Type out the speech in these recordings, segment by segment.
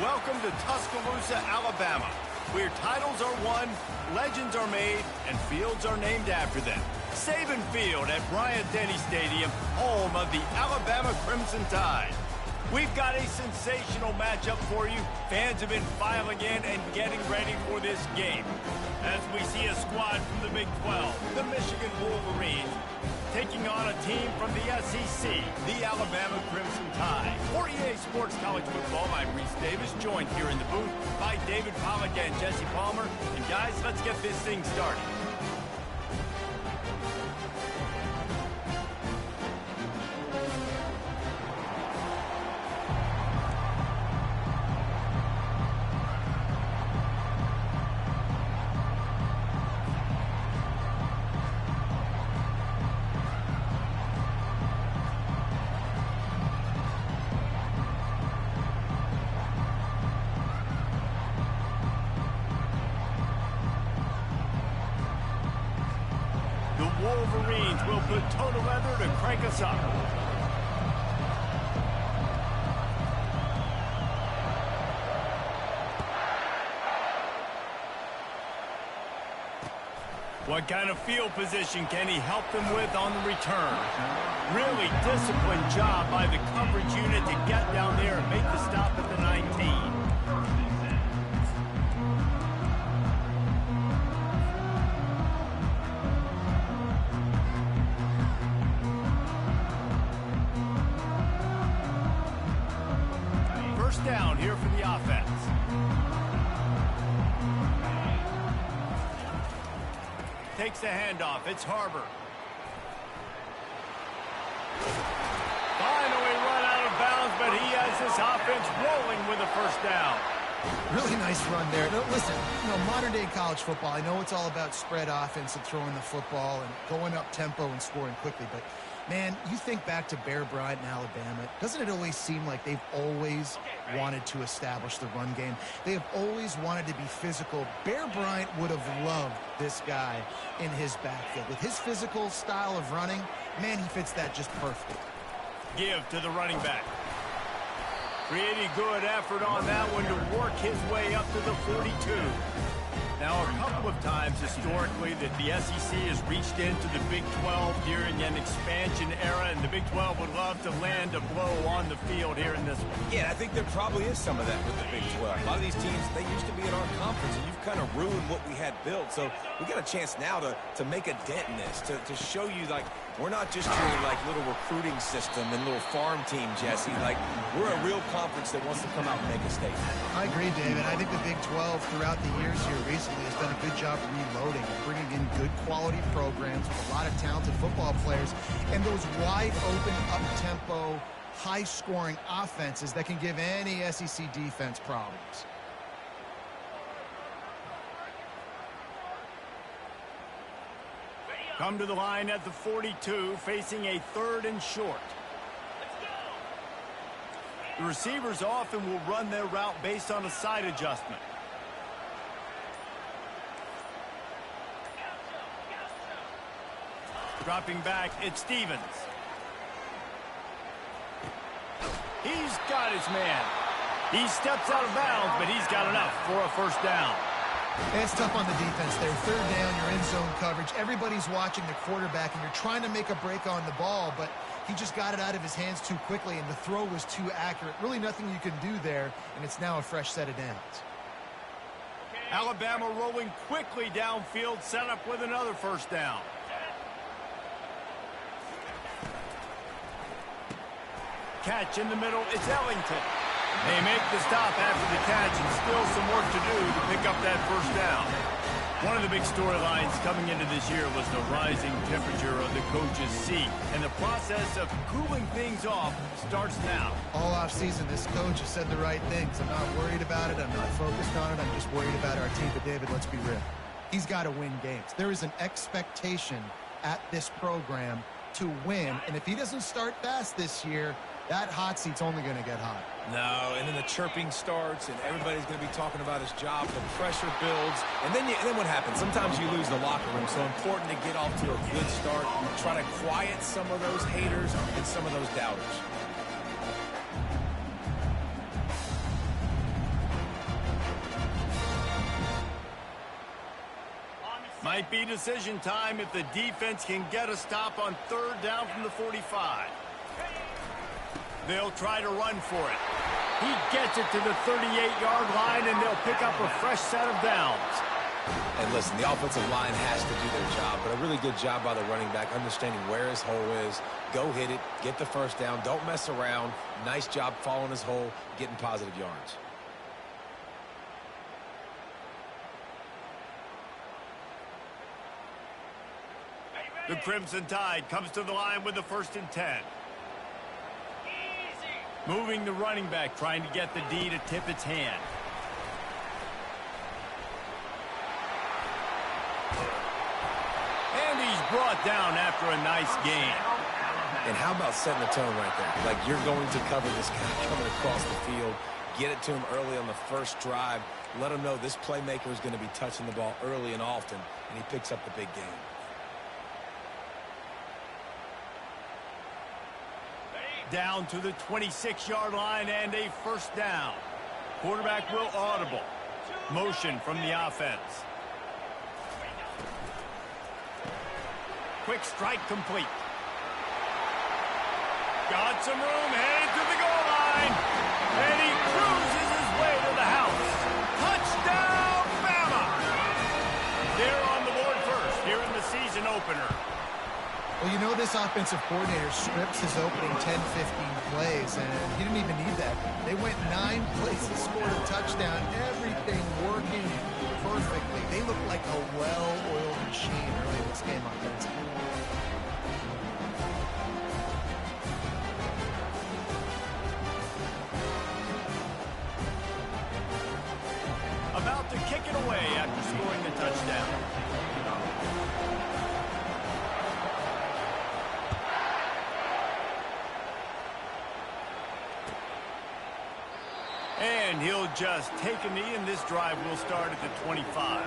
Welcome to Tuscaloosa, Alabama, where titles are won, legends are made, and fields are named after them. Saban Field at Bryant-Denny Stadium, home of the Alabama Crimson Tide. We've got a sensational matchup for you. Fans have been filing in and getting ready for this game. As we see a squad from the Big 12, the Michigan Wolverines, taking on a team from the SEC, the Alabama Crimson Tide. For EA Sports College Football, I'm Reese Davis, joined here in the booth by David Pollack and Jesse Palmer. And guys, let's get this thing started. Wolverines will put total leather to crank us up. What kind of field position can he help them with on the return? Really disciplined job by the coverage unit to get down there and make the stop at the 19. Down here for the offense. Takes the handoff. It's Harbor. Finally run out of bounds, but he has this offense rolling with a first down. Really nice run there. Now, listen, modern-day college football, I know it's all about spread offense and throwing the football and going up tempo and scoring quickly, but man, you think back to Bear Bryant in Alabama, doesn't it always seem like they've always wanted to establish the run game? They have always wanted to be physical. Bear Bryant would have loved this guy in his backfield. With his physical style of running, man, he fits that just perfectly. Give to the running back. Pretty good effort on that one to work his way up to the 42. Now, a couple of times historically that the SEC has reached into the Big 12 during an expansion era, and the Big 12 would love to land a blow on the field here in this one. Yeah, I think there probably is some of that with the Big 12. A lot of these teams, they used to be in our conference, and you've kind of ruined what we had built. So we got a chance now to make a dent in this, to show you, like, we're not just your, like, little recruiting system and little farm team, Jesse. Like, we're a real conference that wants to come out and make a statement. I agree, David. I think the Big 12 throughout the years here recently has done a good job reloading and bringing in good quality programs with a lot of talented football players and those wide open, up-tempo, high-scoring offenses that can give any SEC defense problems. Come to the line at the 42, facing a 3rd and short. The receivers often will run their route based on a side adjustment. Dropping back, it's Stevens. He's got his man. He steps out of bounds, but he's got enough for a first down. It's tough on the defense there. 3rd down, you're in zone coverage. Everybody's watching the quarterback, and you're trying to make a break on the ball, but he just got it out of his hands too quickly, and the throw was too accurate. Really nothing you can do there, and it's now a fresh set of downs. Alabama rolling quickly downfield, set up with another first down. Catch in the middle, it's Ellington. They make the stop after the catch, and still some work to do to pick up that first down. One of the big storylines coming into this year was the rising temperature of the coach's seat, and the process of cooling things off starts now. All offseason, this coach has said the right things. I'm not worried about it. I'm not focused on it. I'm just worried about our team. But, David, let's be real. He's got to win games. There is an expectation at this program to win, and if he doesn't start fast this year, that hot seat's only going to get hot. No, and then the chirping starts, and everybody's going to be talking about his job. The pressure builds, and then what happens? Sometimes you lose the locker room, so important to get off to a good start. Try to quiet some of those haters and some of those doubters. Might be decision time if the defense can get a stop on 3rd down from the 45. They'll try to run for it. He gets it to the 38-yard line, and they'll pick up a fresh set of downs. And listen, the offensive line has to do their job, but a really good job by the running back, understanding where his hole is. Go hit it, get the first down, don't mess around. Nice job following his hole, getting positive yards. The Crimson Tide comes to the line with the 1st and 10. Moving the running back, trying to get the D to tip its hand. And he's brought down after a nice gain. And how about setting the tone right there? Like, you're going to cover this guy coming across the field. Get it to him early on the first drive. Let him know this playmaker is going to be touching the ball early and often, and he picks up the big game. Down to the 26-yard line and a 1st down. Quarterback will audible. Motion from the offense. Quick strike complete. Got some room, headed to the goal line. And he cruises his way to the house. Touchdown, Bama! They're on the board first here in the season opener. Well, you know this offensive coordinator scripts his opening 10, 15 plays, and he didn't even need that. They went 9 plays and scored a touchdown. Everything working perfectly. They look like a well-oiled machine early in this game offensively. About to kick it away after scoring the touchdown. And he'll just take a knee, and this drive will start at the 25.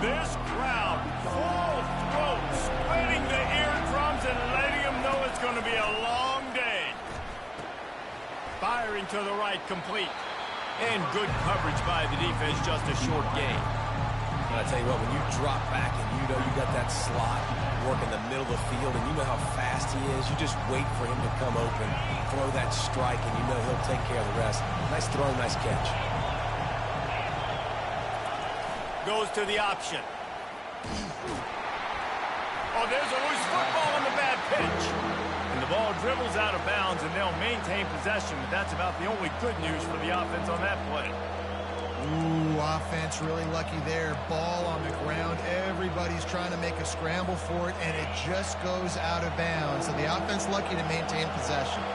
This crowd, full throat, spreading the eardrums and letting them know it's going to be a long day. Firing to the right, complete. And good coverage by the defense, just a short gain. And I tell you what, when you drop back and you know you got that slot work in the middle of the field and you know how fast he is, you just wait for him to come open, throw that strike, and you know he'll take care of the rest. Nice throw, nice catch. Goes to the option. Oh, there's a loose football on the bad pitch. And the ball dribbles out of bounds, and they'll maintain possession. But that's about the only good news for the offense on that play. Ooh, offense really lucky there. Ball on the ground. Everybody's trying to make a scramble for it, and it just goes out of bounds. So the offense lucky to maintain possession.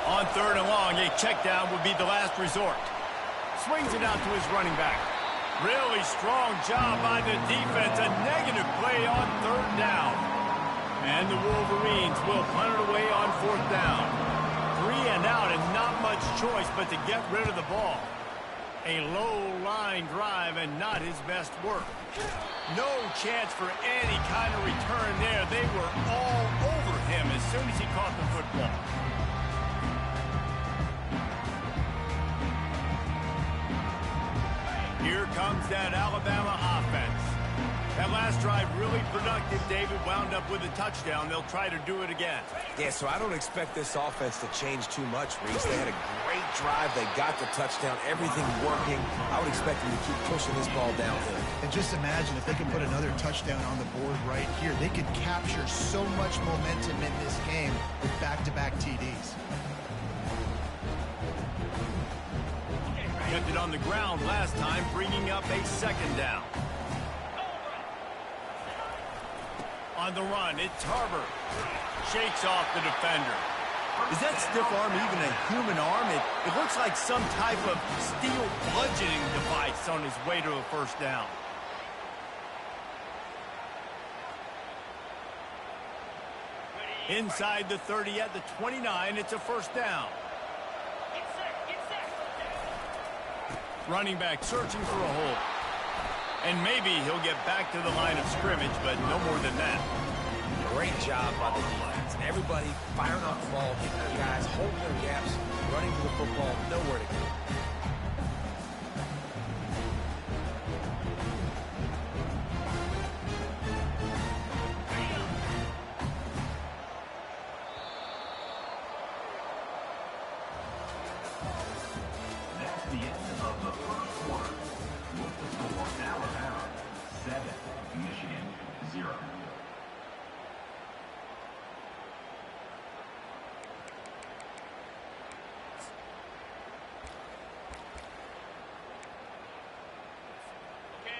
On 3rd and long, a check down would be the last resort. Swings it out to his running back. Really strong job by the defense. A negative play on 3rd down. And the Wolverines will punt it away on 4th down. 3 and out, and not much choice but to get rid of the ball. A low-line drive and not his best work. No chance for any kind of return there. They were all over him as soon as he caught the football. Here comes that Alabama offense. That last drive really productive. David wound up with a touchdown. They'll try to do it again. Yeah, so I don't expect this offense to change too much, Reese. They had a great drive. They got the touchdown. Everything working. I would expect them to keep pushing this ball downhill. And just imagine if they could put another touchdown on the board right here. They could capture so much momentum in this game with back-to-back TDs. Kept it on the ground last time, bringing up a 2nd down. On the run, it's Harbor. Shakes off the defender. Is that stiff arm even a human arm? It looks like some type of steel bludgeoning device on his way to a 1st down. Inside the 30 at the 29, it's a 1st down. Running back searching for a hole. And maybe he'll get back to the line of scrimmage, but no more than that. Great job by the defense. And everybody firing off the ball, hitting their guys, holding their gaps, running to the football, nowhere to go. That's the end of the first quarter. With the score, Alabama 7, Michigan 0.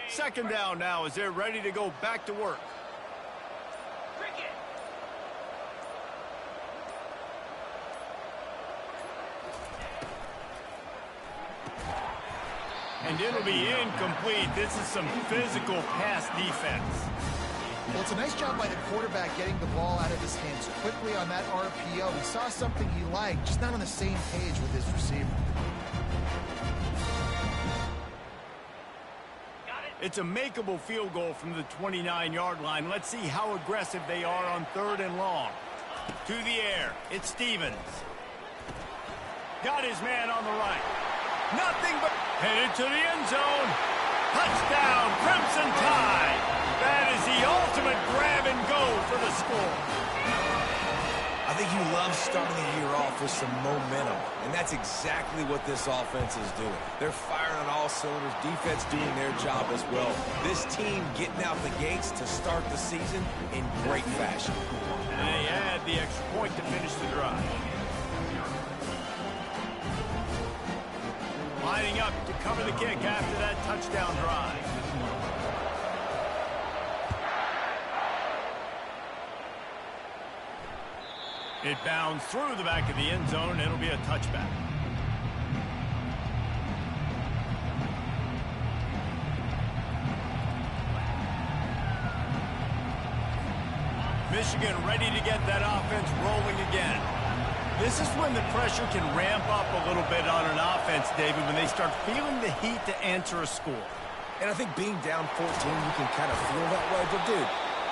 Second down now as they're ready to go back to work. And it'll be incomplete. This is some physical pass defense. Well, it's a nice job by the quarterback getting the ball out of his hands quickly on that RPO. He saw something he liked, just not on the same page with his receiver. It's a makeable field goal from the 29-yard line. Let's see how aggressive they are on 3rd and long. To the air, it's Stevens. Got his man on the right. Nothing but headed to the end zone. Touchdown, Crimson Tide. That is the ultimate grab and go for the score. I think you love starting the year off with some momentum, and that's exactly what this offense is doing. They're firing on all cylinders, defense doing their job as well. This team getting out the gates to start the season in great fashion. And they add the extra point to finish the drive. Lining up to cover the kick after that touchdown drive. It bounds through the back of the end zone, and it'll be a touchback. Michigan ready to get that offense rolling again. This is when the pressure can ramp up a little bit on an offense, David, when they start feeling the heat to answer a score. And I think being down 14, you can kind of feel that way. But, dude,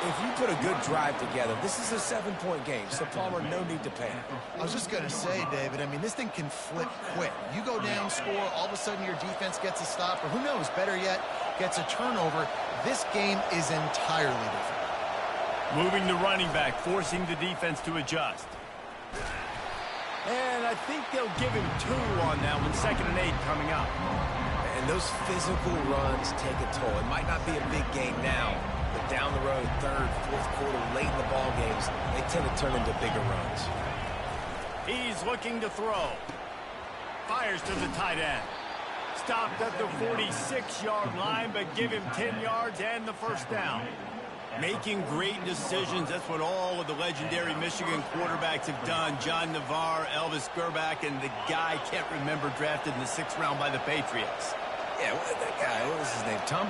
if you put a good drive together, this is a 7-point game. So, Palmer, no need to panic. I was just going to say, David, I mean, this thing can flip quick. You go down, score, all of a sudden your defense gets a stop, or who knows, better yet, gets a turnover. This game is entirely different. Moving the running back, forcing the defense to adjust. And I think they'll give him 2 on that one, 2nd and 8 coming up. And those physical runs take a toll. It might not be a big game now, but down the road, 3rd, 4th quarter, late in the ball games, they tend to turn into bigger runs. He's looking to throw. Fires to the tight end. Stopped at the 46-yard line, but give him 10 yards and the first down. Making great decisions. That's what all of the legendary Michigan quarterbacks have done. John Navarre, Elvis Gerbach, and the guy, can't remember, drafted in the 6th round by the Patriots. Yeah, that guy, what was his name? Tom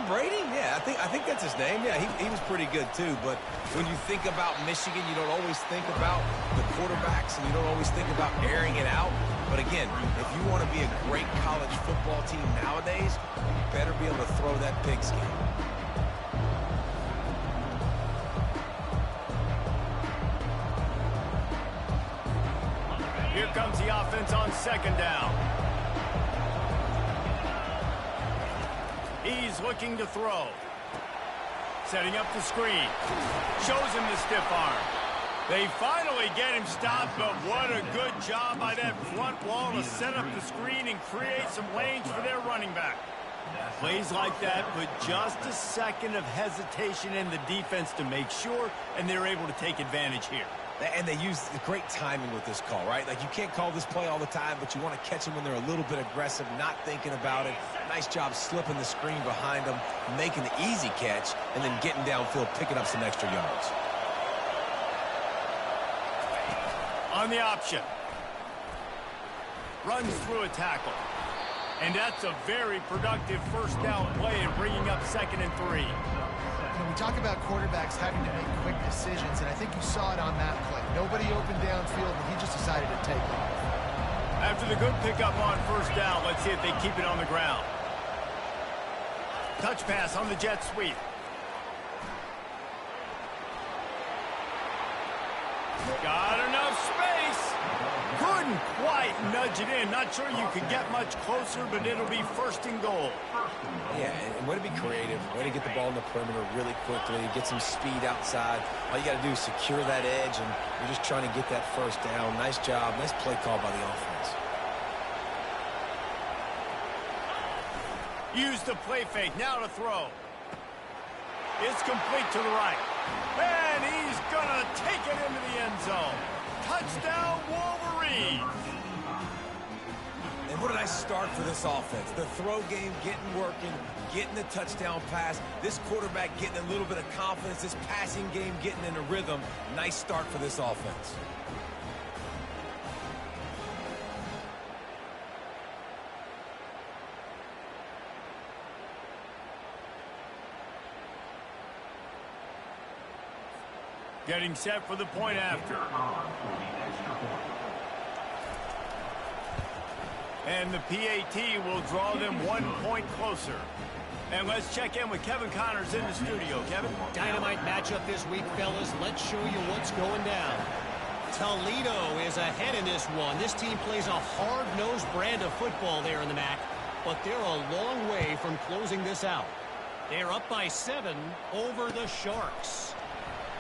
Brady? Yeah, I think that's his name. Yeah, he was pretty good too. But when you think about Michigan, you don't always think about the quarterbacks, and you don't always think about airing it out. But again, if you want to be a great college football team nowadays, you better be able to throw that pigskin. Here comes the offense on 2nd down. He's looking to throw. Setting up the screen. Shows him the stiff arm. They finally get him stopped, but what a good job by that front wall to set up the screen and create some lanes for their running back. Plays like that put just a second of hesitation in the defense to make sure, and they're able to take advantage here. And they use great timing with this call, right? Like, you can't call this play all the time, but you want to catch them when they're a little bit aggressive, not thinking about it. Nice job slipping the screen behind them, making the easy catch, and then getting downfield, picking up some extra yards. On the option. Runs through a tackle. And that's a very productive first down play and bringing up 2nd and 3. When we talk about quarterbacks having to make quick decisions, and I think you saw it on that play. Nobody opened downfield, and he just decided to take off. After the good pickup on 1st down, let's see if they keep it on the ground. touch pass on the jet sweep. Got enough space. Couldn't quite nudge it in. Not sure you could get much closer, but it'll be first and goal. Yeah, and way to be creative, way to get the ball in the perimeter really quickly, get some speed outside. All you got to do is secure that edge, and you're just trying to get that first down. Nice job. Nice play call by the offense. Use the play fake. Now to throw. It's complete to the right. And he's going to take it into the end zone. Touchdown, Wolverines. And what a nice start for this offense. The throw game getting working, getting the touchdown pass. This quarterback getting a little bit of confidence. This passing game getting in a rhythm. Nice start for this offense. Getting set for the point after. And the PAT will draw them 1 point closer. And let's check in with Kevin Connors in the studio. Kevin? Dynamite matchup this week, fellas. Let's show you what's going down. Toledo is ahead in this one. This team plays a hard-nosed brand of football there in the MAC, but they're a long way from closing this out. They're up by 7 over the Sharks.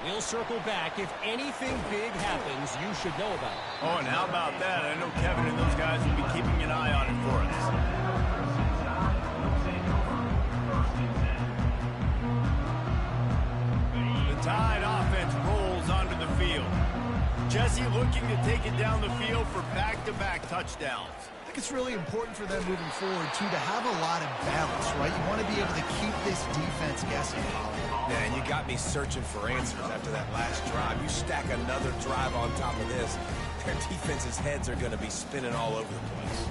We'll circle back. If anything big happens, you should know about it. Oh, and how about that? I know Kevin and those guys will be keeping an eye on it for us. The Tide offense rolls onto the field. Jesse looking to take it down the field for back-to-back touchdowns. I think it's really important for them moving forward, too, to have a lot of balance, right? You want to be able to keep this defense guessing, Colin. Yeah, and you got me searching for answers after that last drive. You stack another drive on top of this, their defense's heads are going to be spinning all over the place.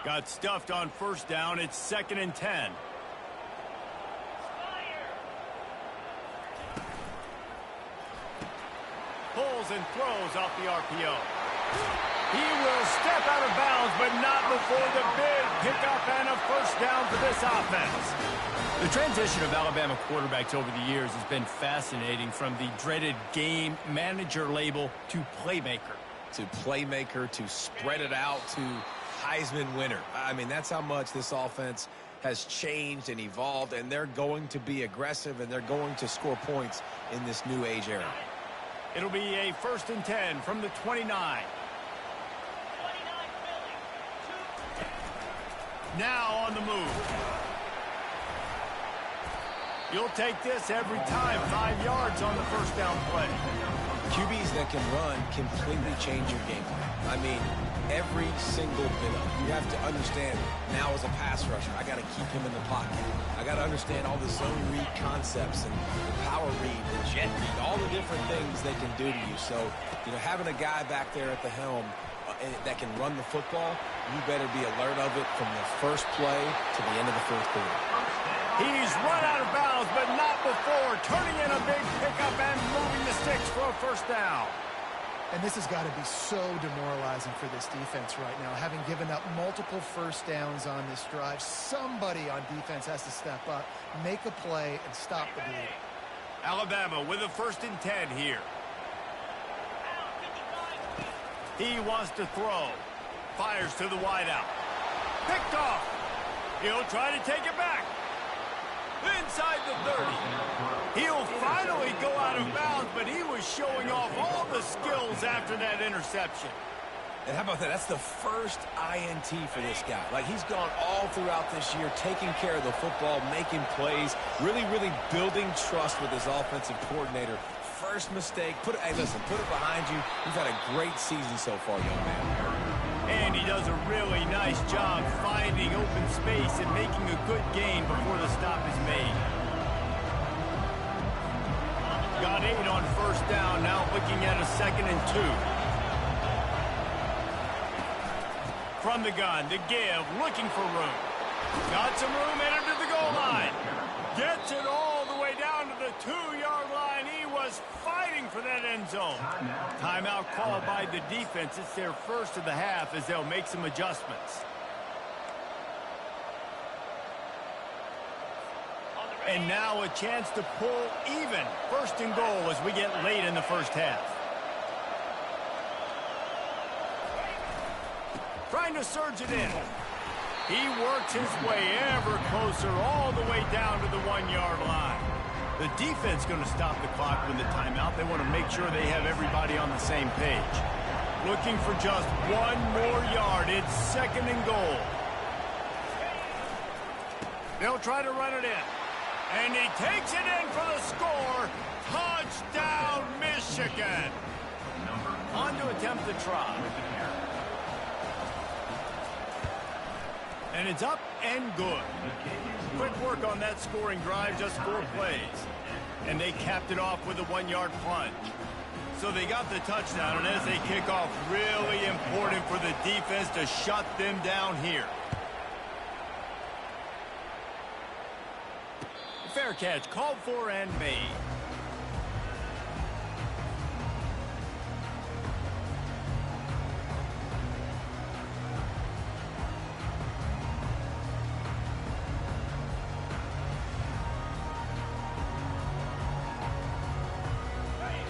Got stuffed on first down. It's 2nd and 10. Pulls and throws off the RPO. He will step out of bounds, but not before the big pickup and a first down for this offense. The transition of Alabama quarterbacks over the years has been fascinating, from the dreaded game manager label to playmaker. To spread it out, to Heisman winner. I mean, that's how much this offense has changed and evolved, and they're going to be aggressive, and they're going to score points in this new age era. It'll be a 1st and 10 from the 29. Now on the move. You'll take this every time. 5 yards on the first down play. QBs that can run completely change your game plan. I mean, every single bit of it. You have to understand, now as a pass rusher, I got to keep him in the pocket. I got to understand all the zone read concepts and the power read, the jet read, all the different things they can do to you. So, having a guy back there at the helm that can run the football, you better be alert of it from the first play to the end of the fourth quarter. He's run out of bounds, but not before turning in a big pickup and moving the sticks for a first down. And this has got to be so demoralizing for this defense right now. Having given up multiple first downs on this drive, somebody on defense has to step up, make a play, and stop the bleeding. Alabama with a 1st and 10 here. He wants to throw. Fires to the wideout. Picked off. He'll try to take it back. Inside the 30. He'll finally go out of bounds, but he was showing off all the skills after that interception. And how about that? That's the first INT for this guy. Like, he's gone all throughout this year, taking care of the football, making plays, really building trust with his offensive coordinator. First mistake, hey, listen, put it behind you. You've had a great season so far, young man. And he does a really nice job finding open space and making a good gain before the stop is made. Got 8 on first down, now looking at a 2nd and 2. From the gun, to give, looking for room. Got some room, headed to the goal line. Gets it all the way down to the 2-yard line. He was fighting for that end zone. Timeout called by the defense. It's their first of the half as they'll make some adjustments. And now a chance to pull even. First and goal as we get late in the first half. Trying to surge it in. He works his way ever closer all the way down to the 1-yard line. The defense going to stop the clock with the timeout. They want to make sure they have everybody on the same page. Looking for just one more yard. It's second and goal. They'll try to run it in. And he takes it in for the score. Touchdown, Michigan. On to attempt the try. And it's up and good. Quick work on that scoring drive, just 4 plays. And they capped it off with a 1-yard plunge. So they got the touchdown, and as they kick off, really important for the defense to shut them down here. Fair catch, called for and made.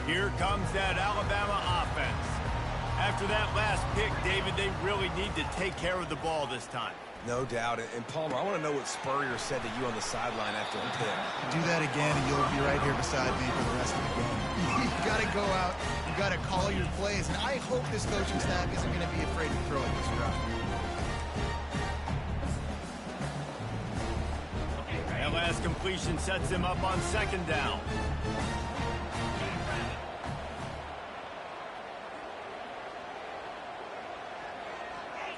Here comes that Alabama offense. After that last pick, David, they really need to take care of the ball this time. No doubt. And Palmer, I want to know what Spurrier said to you on the sideline after the pick. Do that again, and you'll be right here beside me for the rest of the game. You got to go out. You got to call your plays. And I hope this coaching staff isn't going to be afraid to throw it this route. That last completion sets him up on second down.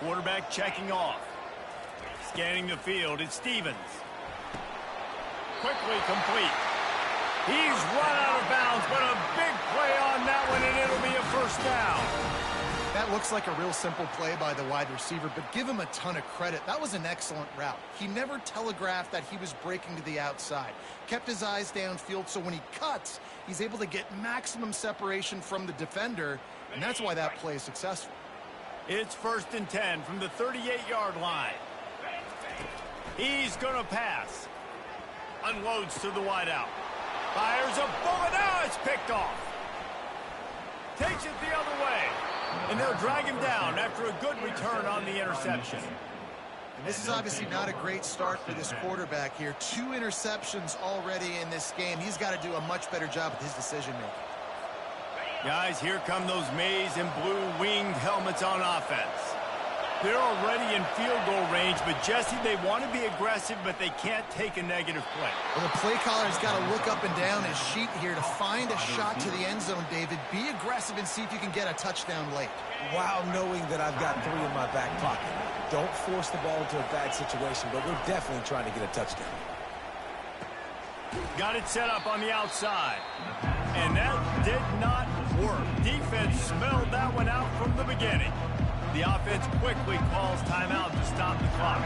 Quarterback checking off. Scanning the field, it's Stevens. Quickly complete. He's run out of bounds, but a big play on that one, and it'll be a first down. That looks like a real simple play by the wide receiver, but give him a ton of credit. That was an excellent route. He never telegraphed that he was breaking to the outside. Kept his eyes downfield, so when he cuts, he's able to get maximum separation from the defender, and that's why that play is successful. It's first and 10 from the 38-yard line. He's going to pass. Unloads to the wideout. Fires a bullet. Now it's picked off. Takes it the other way. And they'll drag him down after a good return on the interception. And this is obviously not a great start for this quarterback here. 2 interceptions already in this game. He's got to do a much better job with his decision-making. Guys, here come those maize and blue winged helmets on offense. They're already in field goal range, but Jesse, they want to be aggressive, but they can't take a negative play. Well, the play caller's got to look up and down his sheet here to find a shot to the end zone, David. Be aggressive and see if you can get a touchdown late. Wow, knowing that I've got 3 in my back pocket. Don't force the ball into a bad situation, but we're definitely trying to get a touchdown. Got it set up on the outside. And that did not work. Defense smelled that one out from the beginning. The offense quickly calls timeout to stop the clock.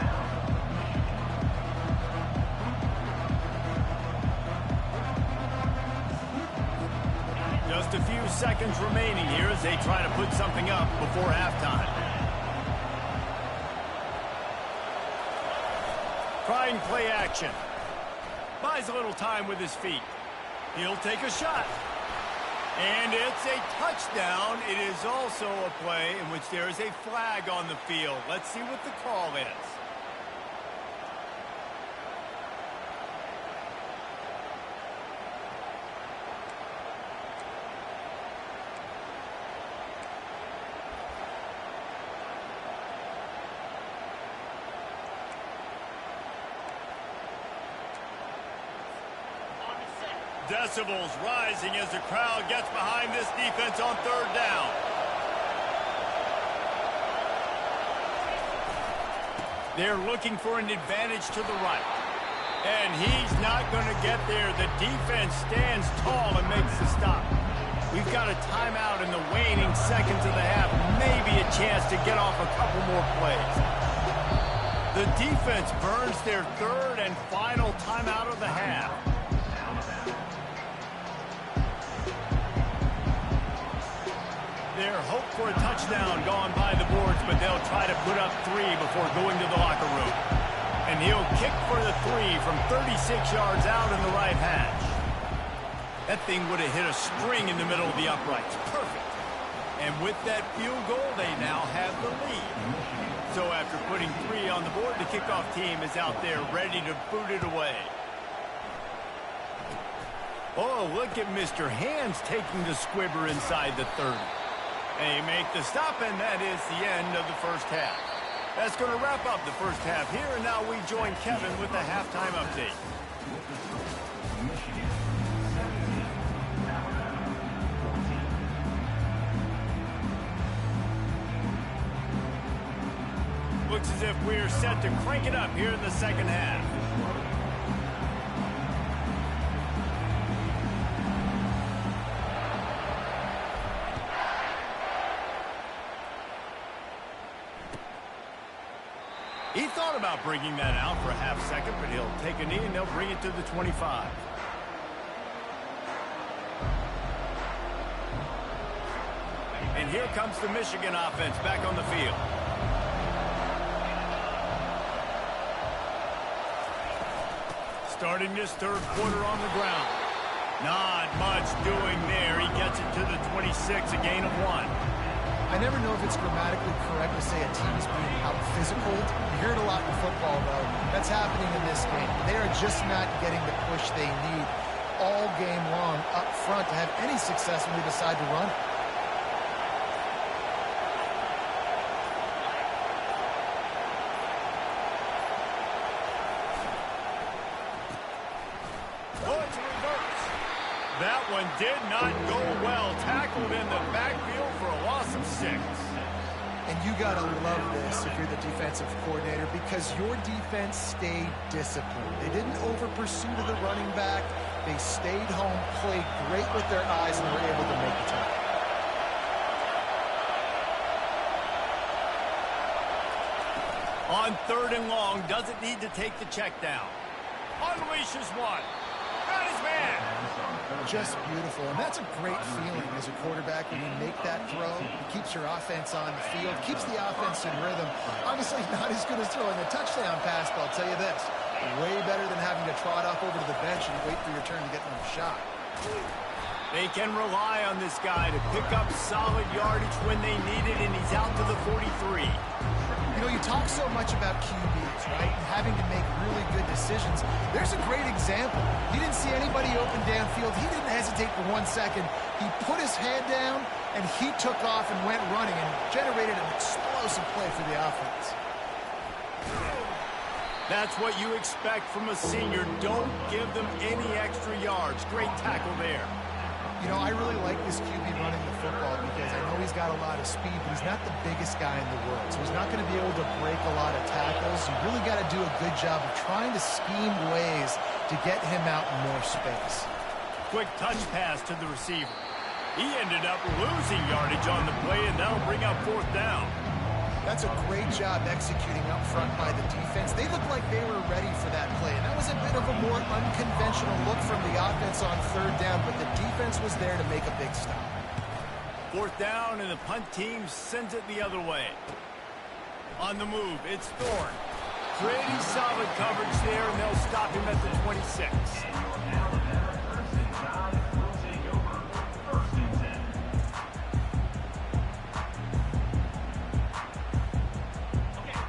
Just a few seconds remaining here as they try to put something up before halftime. Trying play action. Buys a little time with his feet. He'll take a shot. And it's a touchdown. It is also a play in which there is a flag on the field. Let's see what the call is. Decibels rising as the crowd gets behind this defense on third down. They're looking for an advantage to the right. And he's not going to get there. The defense stands tall and makes the stop. We've got a timeout in the waning seconds of the half. Maybe a chance to get off a couple more plays. The defense burns their third and final timeout of the half. there. Hope for a touchdown gone by the boards, but they'll try to put up 3 before going to the locker room. And he'll kick for the 3 from 36 yards out in the right hash. That thing would have hit a string in the middle of the uprights. Perfect. And with that field goal, they now have the lead. So after putting 3 on the board, the kickoff team is out there ready to boot it away. Oh, look at Mr. Hands taking the squibber inside the 30. They make the stop, and that is the end of the first half. That's going to wrap up the first half here, and now we join Kevin with the halftime update. Looks as if we're set to crank it up here in the second half. He thought about bringing that out for a half second, but he'll take a knee and they'll bring it to the 25. And here comes the Michigan offense back on the field. Starting this third quarter on the ground. Not much doing there. He gets it to the 26, a gain of 1. I never know if it's grammatically correct to say a team is being out-physical. You hear it a lot in football, though. That's happening in this game. They are just not getting the push they need all game long up front to have any success when they decide to run. That one did not go well. Tackled in the backfield for a loss of 6. And you got to love this if you're the defensive coordinator, because your defense stayed disciplined. They didn't over-pursue to the running back. They stayed home, played great with their eyes, and were able to make the tackle. On 3rd and long, doesn't need to take the check down. Unleashes one. Got his man. Just beautiful, and that's a great feeling as a quarterback when you make that throw. It keeps your offense on the field, keeps the offense in rhythm. Obviously not as good as throwing a touchdown pass, but I'll tell you this, way better than having to trot off over to the bench and wait for your turn to get another shot. They can rely on this guy to pick up solid yardage when they need it, and he's out to the 43. You know, you talk so much about QBs, right, and having to make really good decisions. There's a great example. He didn't see anybody open downfield. He didn't hesitate for 1 second. He put his head down, and he took off and went running and generated an explosive play for the offense. That's what you expect from a senior. Don't give them any extra yards. Great tackle there. You know, I really like this QB running the football because I know he's got a lot of speed, but he's not the biggest guy in the world. So he's not going to be able to break a lot of tackles. You really got to do a good job of trying to scheme ways to get him out in more space. Quick touch pass to the receiver. He ended up losing yardage on the play, and that'll bring up 4th down. That's a great job executing up front by the defense. They looked like they were ready for that play, and that was a bit of a more unconventional look from the offense on 3rd down, but the defense was there to make a big stop. 4th down, and the punt team sends it the other way. On the move, it's Thorne. Pretty solid coverage there, and they'll stop him at the 26.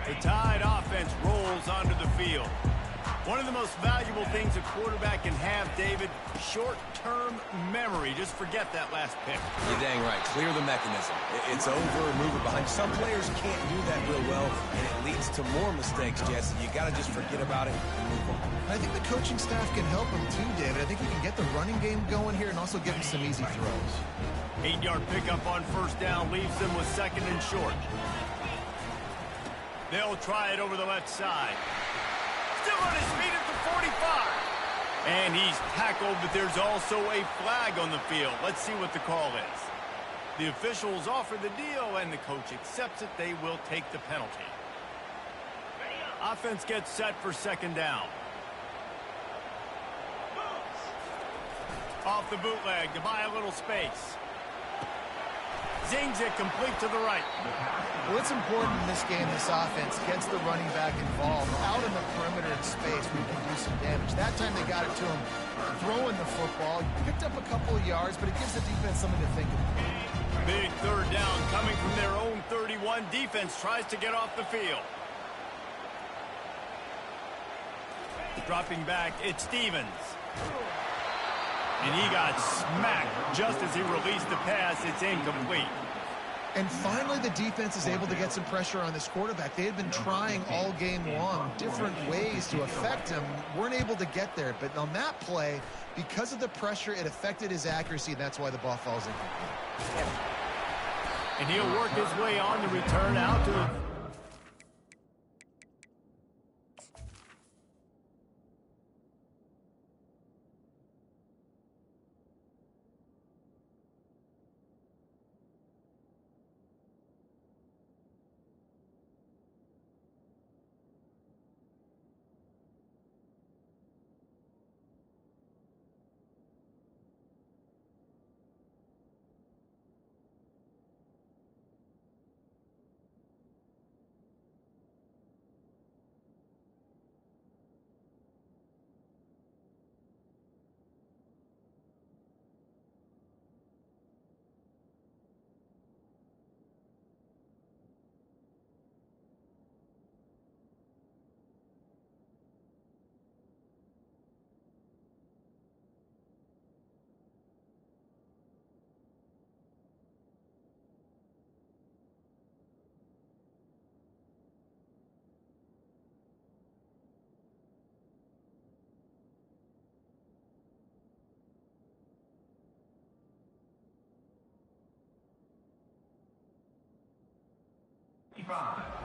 The Tide offense rolls onto the field. One of the most valuable things a quarterback can have, David, short-term memory. Just forget that last pick. You're dang right. Clear the mechanism. It's over, move it behind. Some players can't do that real well, and it leads to more mistakes, Jesse. You got to just forget about it and move on. I think the coaching staff can help him too, David. I think he can get the running game going here and also give him some easy throws. 8-yard pickup on 1st down leaves them with 2nd and short. They'll try it over the left side. Still on his feet at the 45. And he's tackled, but there's also a flag on the field. Let's see what the call is. The officials offer the deal, and the coach accepts it. They will take the penalty. Offense gets set for 2nd down. Off the bootleg to buy a little space. Zings it complete to the right. Well, it's important in this game, this offense gets the running back involved. Out in the perimeter in space, we can do some damage. That time they got it to him throwing the football. Picked up a couple of yards, but it gives the defense something to think about. Big third down coming from their own 31. Defense tries to get off the field. Dropping back, it's Stevens. And he got smacked just as he released the pass. It's incomplete. And finally, the defense is able to get some pressure on this quarterback. They had been trying all game long different ways to affect him. Weren't able to get there. But on that play, because of the pressure, it affected his accuracy. That's why the ball falls incomplete. And he'll work his way on the return out to the...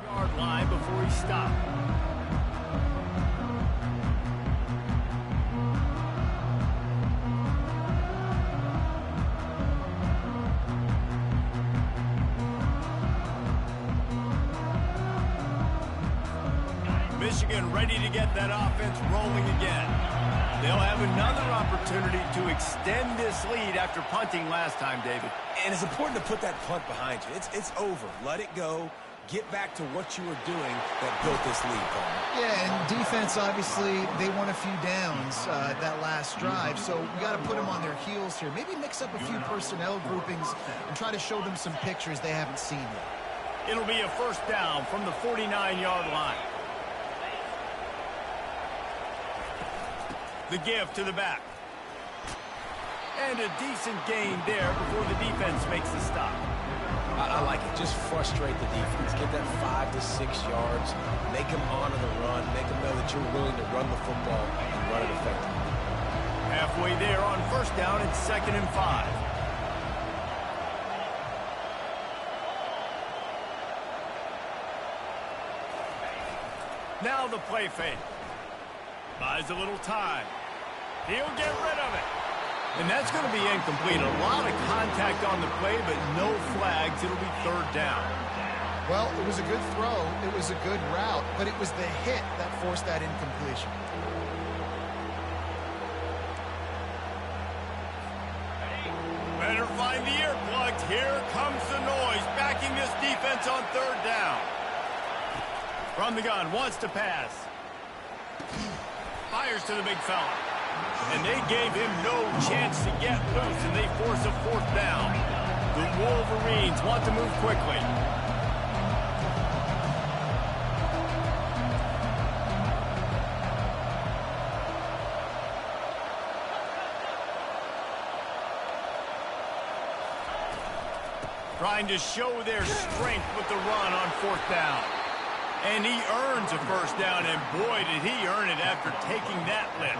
yard line before he stopped. Michigan ready to get that offense rolling again. They'll have another opportunity to extend this lead after punting last time, David. And it's important to put that punt behind you. It's over. Let it go. Get back to what you were doing that built this lead, Bama. Yeah, and defense, obviously, they won a few downs that last drive, so we got to put them on their heels here. Maybe mix up a few personnel groupings and try to show them some pictures they haven't seen yet. It'll be a first down from the 49-yard line. The give to the back. And a decent gain there before the defense makes the stop. I like it. Just frustrate the defense. Get that 5 to 6 yards. Make them honor the run. Make them know that you're willing to run the football and run it effectively. Halfway there on first down, it's 2nd and 5. Now the play fake. Buys a little time. He'll get rid of it. And that's going to be incomplete. A lot of contact on the play, but no flags. It'll be 3rd down. Well, it was a good throw. It was a good route, but it was the hit that forced that incompletion. Better find the earplugs. Here comes the noise, backing this defense on 3rd down. From the gun, wants to pass. Fires to the big fella. And they gave him no chance to get loose, and they force a 4th down. The Wolverines want to move quickly. Trying to show their strength with the run on 4th down. And he earns a first down, and boy, did he earn it after taking that lift.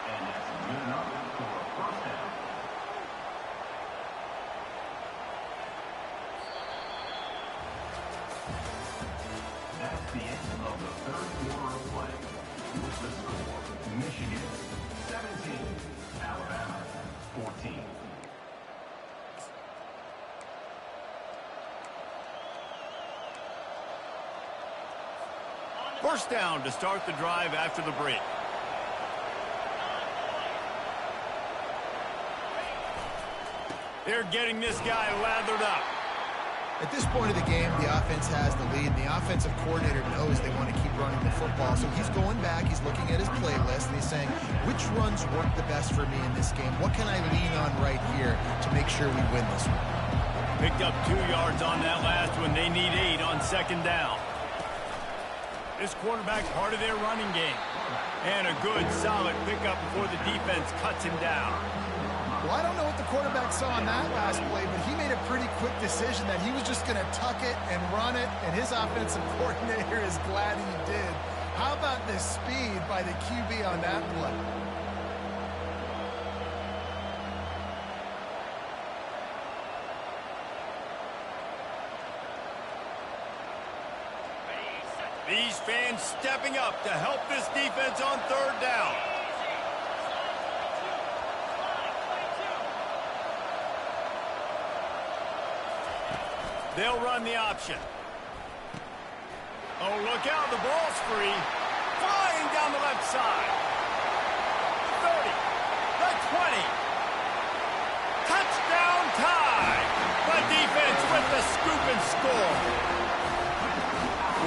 And that's good enough for a first down. That's the end of the 3rd quarter of play. With the score, Michigan 17, Alabama 14. First down to start the drive after the break. They're getting this guy lathered up. At this point of the game, the offense has the lead, and the offensive coordinator knows they want to keep running the football. So he's going back, he's looking at his playlist, and he's saying, which runs work the best for me in this game? What can I lean on right here to make sure we win this one? Picked up 2 yards on that last one. They need 8 on second down. This quarterback's part of their running game. And a good, solid pickup before the defense cuts him down. Well, I don't know what the quarterback saw on that last play, but he made a pretty quick decision that he was just going to tuck it and run it, and his offensive coordinator is glad he did. How about the speed by the QB on that play? These fans stepping up to help this defense on third down. They'll run the option. Oh, look out, the ball's free. Flying down the left side. 30, the 20. Touchdown tie. The defense with the scoop and score.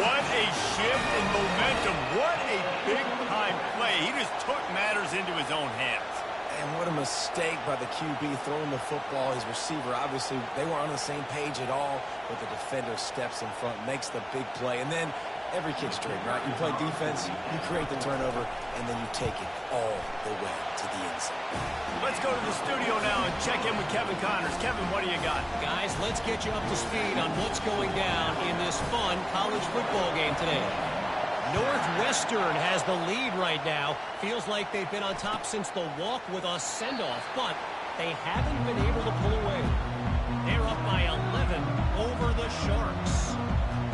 What a shift in momentum. What a big-time play. He just took matters into his own hands. And what a mistake by the QB throwing the football. His receiver, obviously, they weren't on the same page at all, but the defender steps in front, makes the big play, and then every kick's straight, right? You play defense, you create the turnover, and then you take it all the way to the end zone. Let's go to the studio now and check in with Kevin Connors. Kevin, what do you got? Guys, let's get you up to speed on what's going down in this fun college football game today. Northwestern has the lead right now. Feels like they've been on top since the walk with a send-off, but they haven't been able to pull away. They're up by 11 over the Sharks.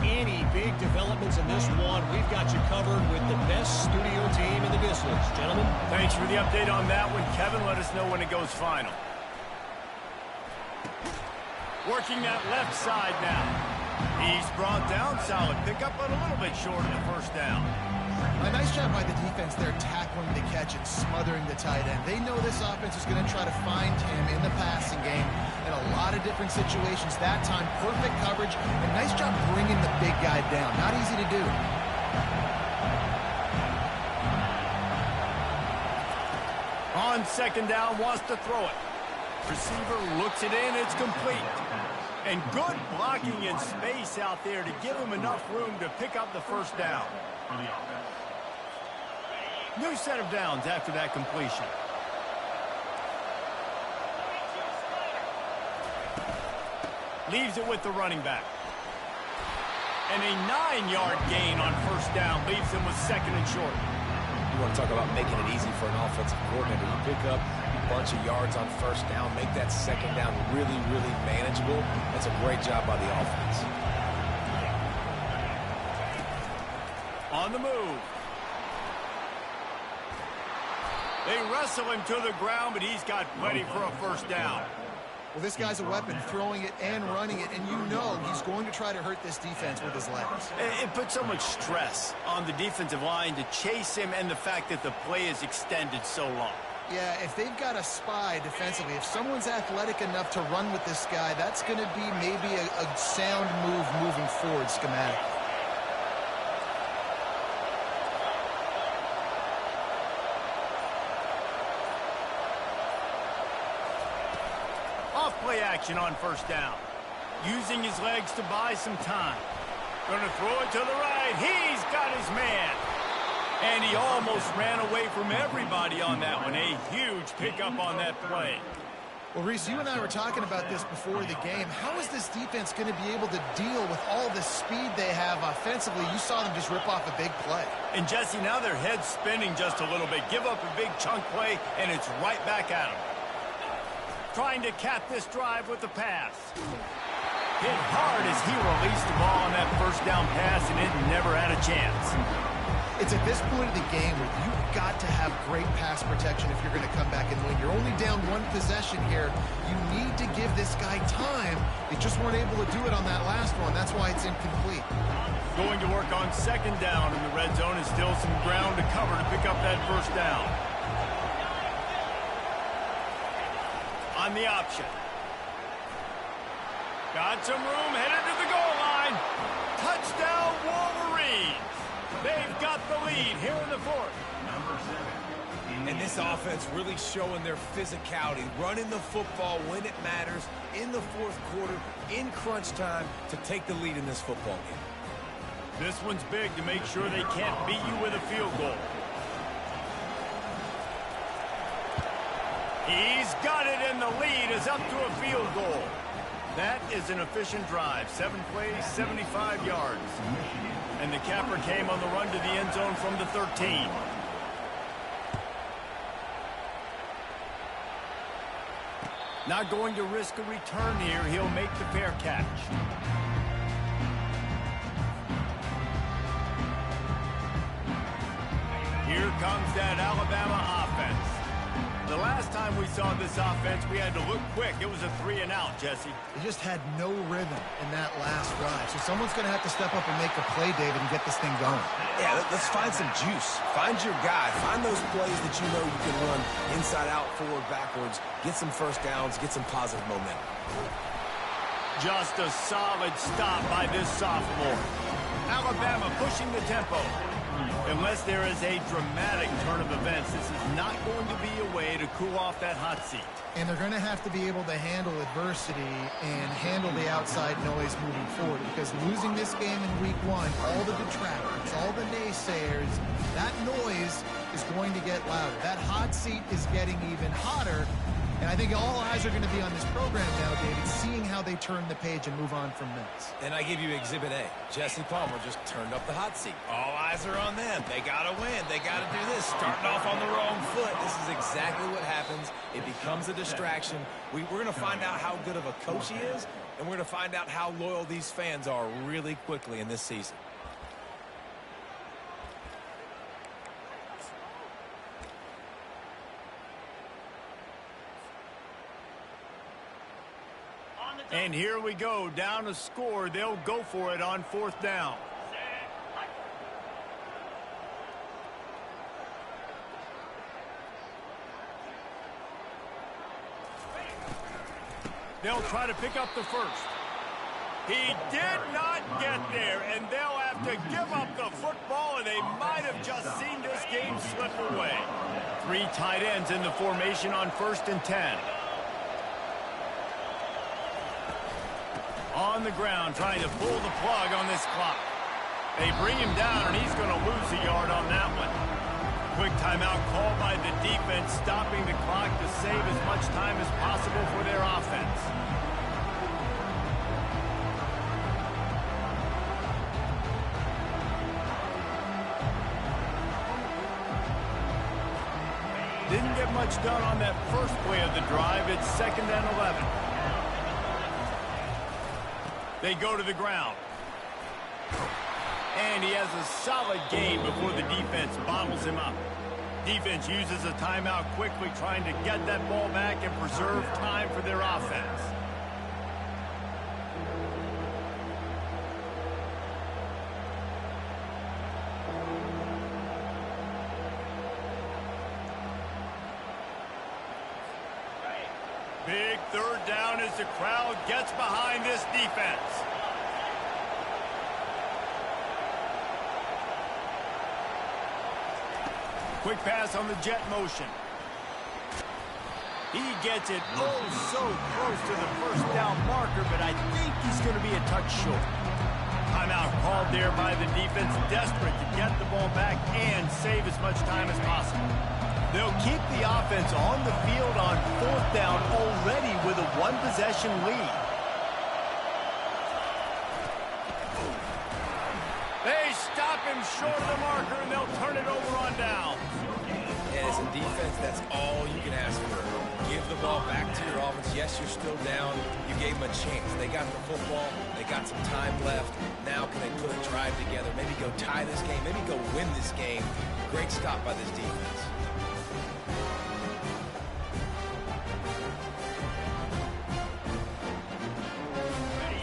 Any big developments in this one, we've got you covered with the best studio team in the business. Gentlemen. Thanks for the update on that one. Kevin, let us know when it goes final. Working that left side now. He's brought down, solid pickup, but a little bit short of the first down. A nice job by the defense there, tackling the catch and smothering the tight end. They know this offense is going to try to find him in the passing game in a lot of different situations. That time, perfect coverage, and nice job bringing the big guy down. Not easy to do. On second down, wants to throw it. Receiver looks it in, it's complete. And good blocking in space out there to give him enough room to pick up the first down. New set of downs after that completion. Leaves it with the running back. And a 9-yard gain on first down leaves him with second and short. You want to talk about making it easy for an offensive coordinator. You pick up a bunch of yards on first down, make that second down really, really manageable. That's a great job by the offense. On the move. They wrestle him to the ground, but he's got plenty for a first down. Well, this guy's a weapon, throwing it and running it, and you know he's going to try to hurt this defense with his legs. It puts so much stress on the defensive line to chase him and the fact that the play is extended so long. Yeah, if they've got a spy defensively, if someone's athletic enough to run with this guy, that's going to be maybe a sound move moving forward schematically. Off-play action on first down. Using his legs to buy some time. Going to throw it to the right. He's got his man. And he almost ran away from everybody on that one. A huge pickup on that play. Well, Reese, you and I were talking about this before the game. How is this defense going to be able to deal with all the speed they have offensively? You saw them just rip off a big play. And, Jesse, now their head's spinning just a little bit. Give up a big chunk play, and it's right back at them. Trying to cap this drive with the pass. Hit hard as he released the ball on that first down pass, and it never had a chance. It's at this point of the game where you've got to have great pass protection if you're going to come back and win. You're only down one possession here. You need to give this guy time. They just weren't able to do it on that last one. That's why it's incomplete. Going to work on second down in the red zone, and still some ground to cover to pick up that first down. On the option. Got some room, headed to the goal line. Touchdown, Wolverines. They've got the lead here in the fourth. And this offense really showing their physicality, running the football when it matters, in the fourth quarter, in crunch time, to take the lead in this football game. This one's big to make sure they can't beat you with a field goal. He's got it, and the lead is up to a field goal. That is an efficient drive. 7 plays, 75 yards. And the capper came on the run to the end zone from the 13. Not going to risk a return here. He'll make the fair catch. Here comes that Alabama offense. The last time we saw this offense, we had to look quick. It was a 3-and-out, Jesse. They just had no rhythm in that last drive. So someone's going to have to step up and make a play, David, and get this thing going. Yeah, let's find some juice. Find your guy. Find those plays that you know you can run inside out, forward, backwards. Get some first downs. Get some positive momentum. Just a solid stop by this sophomore. Alabama pushing the tempo. Unless there is a dramatic turn of events, this is not going to be a way to cool off that hot seat. And they're going to have to be able to handle adversity and handle the outside noise moving forward, because losing this game in week 1, all the detractors, all the naysayers, that noise is going to get louder. That hot seat is getting even hotter. And I think all eyes are going to be on this program now, David, seeing how they turn the page and move on from this. And I give you Exhibit A. Jesse Palmer just turned up the hot seat. All eyes are on them. They got to win. They got to do this. Starting off on the wrong foot. This is exactly what happens. It becomes a distraction. We're going to find out how good of a coach he is, and we're going to find out how loyal these fans are really quickly in this season. And here we go, down a score. They'll go for it on 4th down. They'll try to pick up the first. He did not get there, and they'll have to give up the football, and they might have just seen this game slip away. 3 tight ends in the formation on 1st and 10. On the ground, trying to pull the plug on this clock. They bring him down, and he's going to lose a yard on that one. Quick timeout called by the defense, stopping the clock to save as much time as possible for their offense. Didn't get much done on that first play of the drive. It's 2nd and 11. They go to the ground. And he has a solid gain before the defense bottles him up. Defense uses a timeout quickly, trying to get that ball back and preserve time for their offense. Big 3rd down as the crowd gets behind this defense. Quick pass on the jet motion. He gets it oh so close to the 1st down marker, but I think he's going to be a touch short. Timeout called there by the defense, desperate to get the ball back and save as much time as possible. They'll keep the offense on the field on 4th down already with a 1-possession lead. They stop him short of the marker, and they'll turn it over on down. And as a defense, that's all you can ask for. Give the ball back to your offense. Yes, you're still down. You gave them a chance. They got the football. They got some time left. Now can they put a drive together? Maybe go tie this game. Maybe go win this game. Great stop by this defense.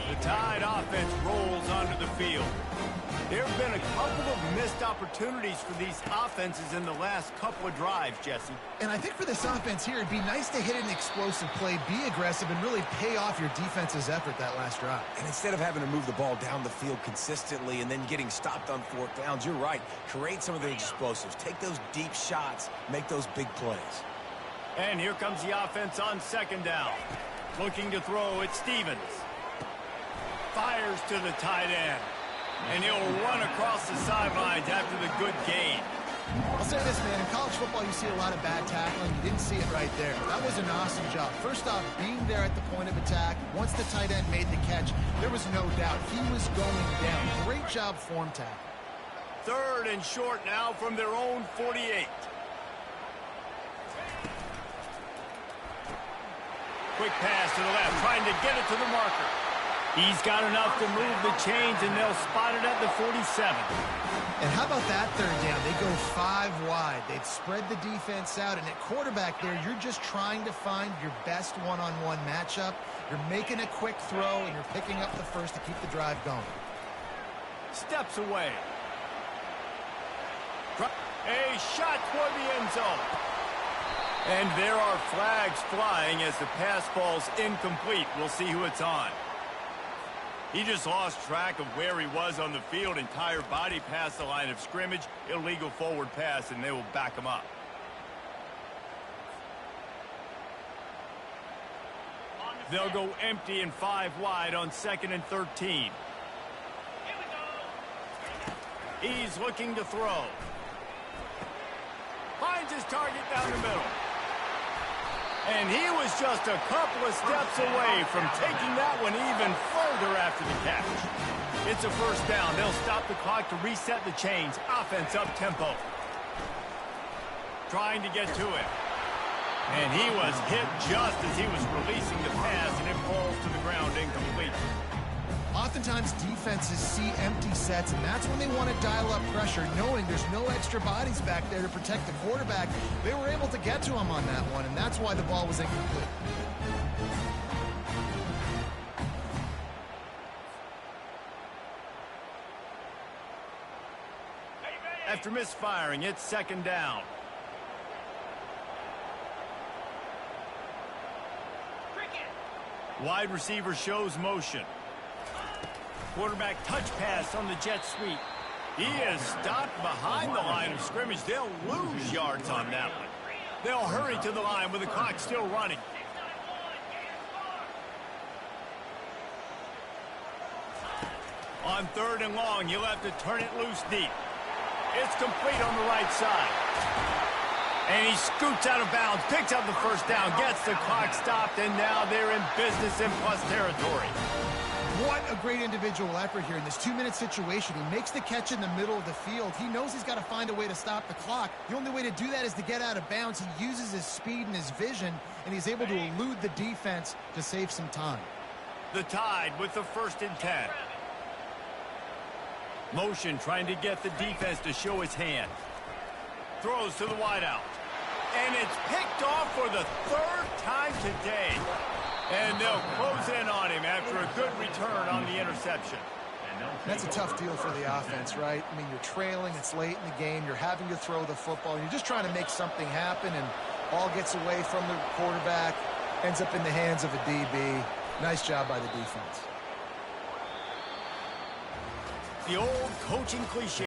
The Tide offense rolls onto the field. There have been a couple of missed opportunities for these offenses in the last couple of drives, Jesse. And I think for this offense here, it'd be nice to hit an explosive play, be aggressive, and really pay off your defense's effort that last drive. And instead of having to move the ball down the field consistently and then getting stopped on fourth downs, you're right. Create some of the explosives. Take those deep shots. Make those big plays. And here comes the offense on second down. Looking to throw, it's Stevens. Fires to the tight end. And he'll run across the sidelines after the good gain. I'll say this, man. In college football, you see a lot of bad tackling. You didn't see it right there. That was an awesome job. First off, being there at the point of attack. Once the tight end made the catch, there was no doubt he was going down. Great job form tackle. Third and short now from their own 48. Quick pass to the left, trying to get it to the marker. He's got enough to move the chains, and they'll spot it at the 47. And how about that third down? They go 5 wide. They've spread the defense out, and at quarterback there, you're just trying to find your best one-on-one matchup. You're making a quick throw, and you're picking up the first to keep the drive going. Steps away. A shot toward the end zone. And there are flags flying as the pass falls incomplete. We'll see who it's on. He just lost track of where he was on the field. Entire body past the line of scrimmage. Illegal forward pass, and they will back him up. They'll go empty and 5 wide on 2nd and 13. He's looking to throw. Finds his target down the middle. And he was just a couple of steps away from taking that one even further after the catch. It's a first down. They'll stop the clock to reset the chains. Offense up tempo. Trying to get to it. And he was hit just as he was releasing the pass, and it falls to the ground incomplete. Oftentimes, defenses see empty sets, and that's when they want to dial up pressure, knowing there's no extra bodies back there to protect the quarterback. They were able to get to him on that one, and that's why the ball was incomplete. After misfiring, it's 2nd down. Wide receiver shows motion. Quarterback touch pass on the jet sweep. He is stopped behind the line of scrimmage. They'll lose yards on that one. They'll hurry to the line with the clock still running. On 3rd and long, you'll have to turn it loose deep. It's complete on the right side. And he scoots out of bounds, picks up the first down, gets the clock stopped, and now they're in business in plus territory. What a great individual effort here in this 2-minute situation. He makes the catch in the middle of the field. He knows he's got to find a way to stop the clock. The only way to do that is to get out of bounds. He uses his speed and his vision, and he's able to elude the defense to save some time. The Tide with the 1st and 10. Motion trying to get the defense to show his hand. Throws to the wideout. And it's picked off for the 3rd time today. And they'll close in on him after a good return on the interception. That's a tough deal for the offense, right? I mean, you're trailing, it's late in the game, you're having to throw the football, and you're just trying to make something happen, and ball gets away from the quarterback, ends up in the hands of a DB. Nice job by the defense. The old coaching cliche.